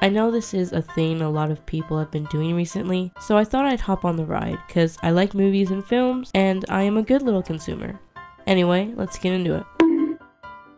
I know this is a thing a lot of people have been doing recently, so I thought I'd hop on the ride because I like movies and films and I am a good little consumer. Anyway, let's get into it.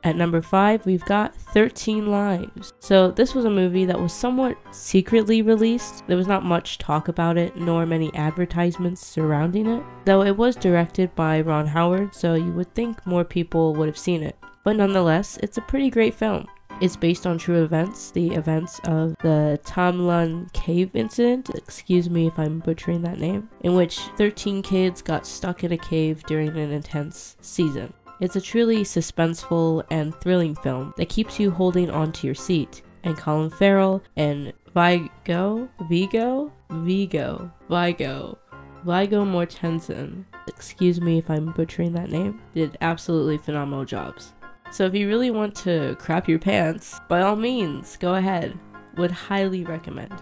At number 5, we've got 13 Lives. So this was a movie that was somewhat secretly released. There was not much talk about it, nor many advertisements surrounding it. Though it was directed by Ron Howard, so you would think more people would have seen it. But nonetheless, it's a pretty great film. It's based on true events, the events of the Tamlun cave incident, excuse me if I'm butchering that name, in which 13 kids got stuck in a cave during an intense season. It's a truly suspenseful and thrilling film that keeps you holding onto your seat, and Colin Farrell and Viggo Mortensen, excuse me if I'm butchering that name, did absolutely phenomenal jobs. So if you really want to crap your pants, by all means, go ahead. Would highly recommend.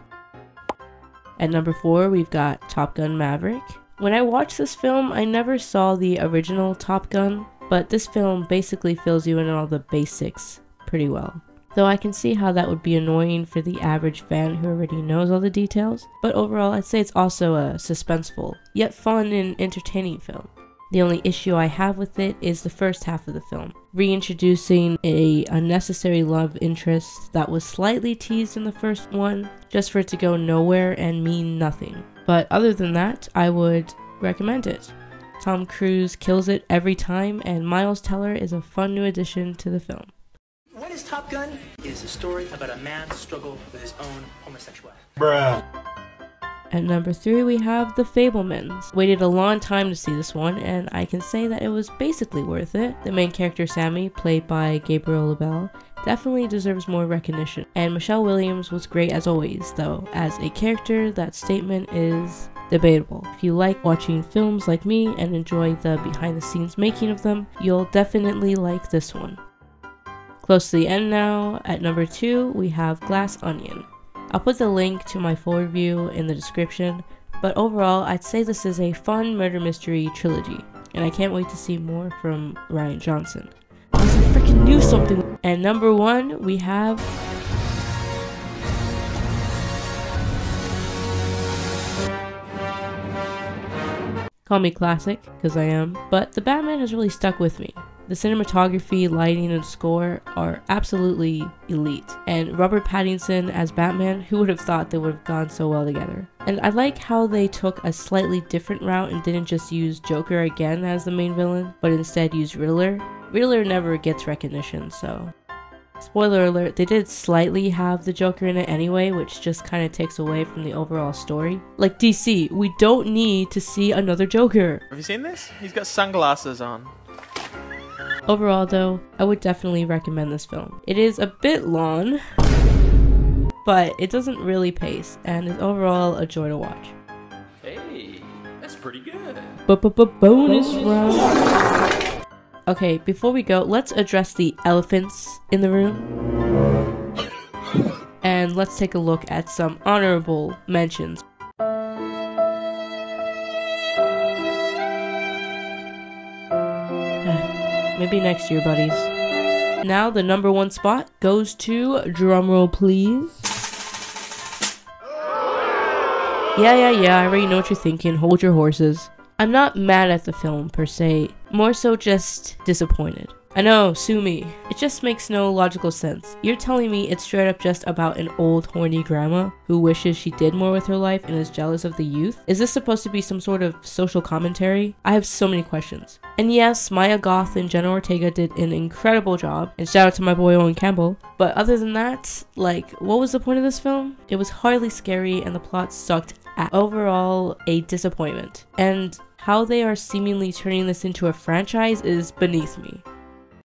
At number 4, we've got Top Gun Maverick. When I watched this film, I never saw the original Top Gun, but this film basically fills you in on all the basics pretty well. Though I can see how that would be annoying for the average fan who already knows all the details, but overall I'd say it's also a suspenseful, yet fun and entertaining film. The only issue I have with it is the first half of the film, reintroducing a unnecessary love interest that was slightly teased in the first one, just for it to go nowhere and mean nothing. But other than that, I would recommend it. Tom Cruise kills it every time, and Miles Teller is a fun new addition to the film. What is Top Gun? It is a story about a man's struggle with his own homosexuality. Bruh. At number 3, we have The Fable Men. Waited a long time to see this one, and I can say that it was basically worth it. The main character, Sammy, played by Gabriel LaBelle, definitely deserves more recognition. And Michelle Williams was great as always, though as a character, that statement is debatable. If you like watching films like me and enjoy the behind-the-scenes making of them, you'll definitely like this one. Close to the end now, at number 2, we have Glass Onion. I'll put the link to my full review in the description, but overall I'd say this is a fun murder mystery trilogy, and I can't wait to see more from Rian Johnson. I freaking knew something! And number 1, we have call me classic, because I am, but the Batman has really stuck with me. The cinematography, lighting, and score are absolutely elite. And Robert Pattinson as Batman, who would have thought they would have gone so well together? And I like how they took a slightly different route and didn't just use Joker again as the main villain, but instead used Riddler. Riddler never gets recognition, so... Spoiler alert, they did slightly have the Joker in it anyway, which just kind of takes away from the overall story. Like DC, we don't need to see another Joker. Have you seen this? He's got sunglasses on. Overall though, I would definitely recommend this film. It is a bit long, but it doesn't really pace, and is overall a joy to watch. Hey, that's pretty good. Bonus round. Okay, before we go, let's address the elephants in the room. And let's take a look at some honorable mentions. Maybe next year, buddies. Now the number 1 spot goes to, drumroll please. Yeah, I already know what you're thinking, hold your horses. I'm not mad at the film per se, more so just disappointed. I know, sue me. It just makes no logical sense. You're telling me it's straight up just about an old horny grandma who wishes she did more with her life and is jealous of the youth? Is this supposed to be some sort of social commentary? I have so many questions. And yes, Maya Goth and Jenna Ortega did an incredible job, and shout out to my boy Owen Campbell. But other than that, like, what was the point of this film? It was hardly scary and the plot sucked ass. Overall, a disappointment. And how they are seemingly turning this into a franchise is beneath me.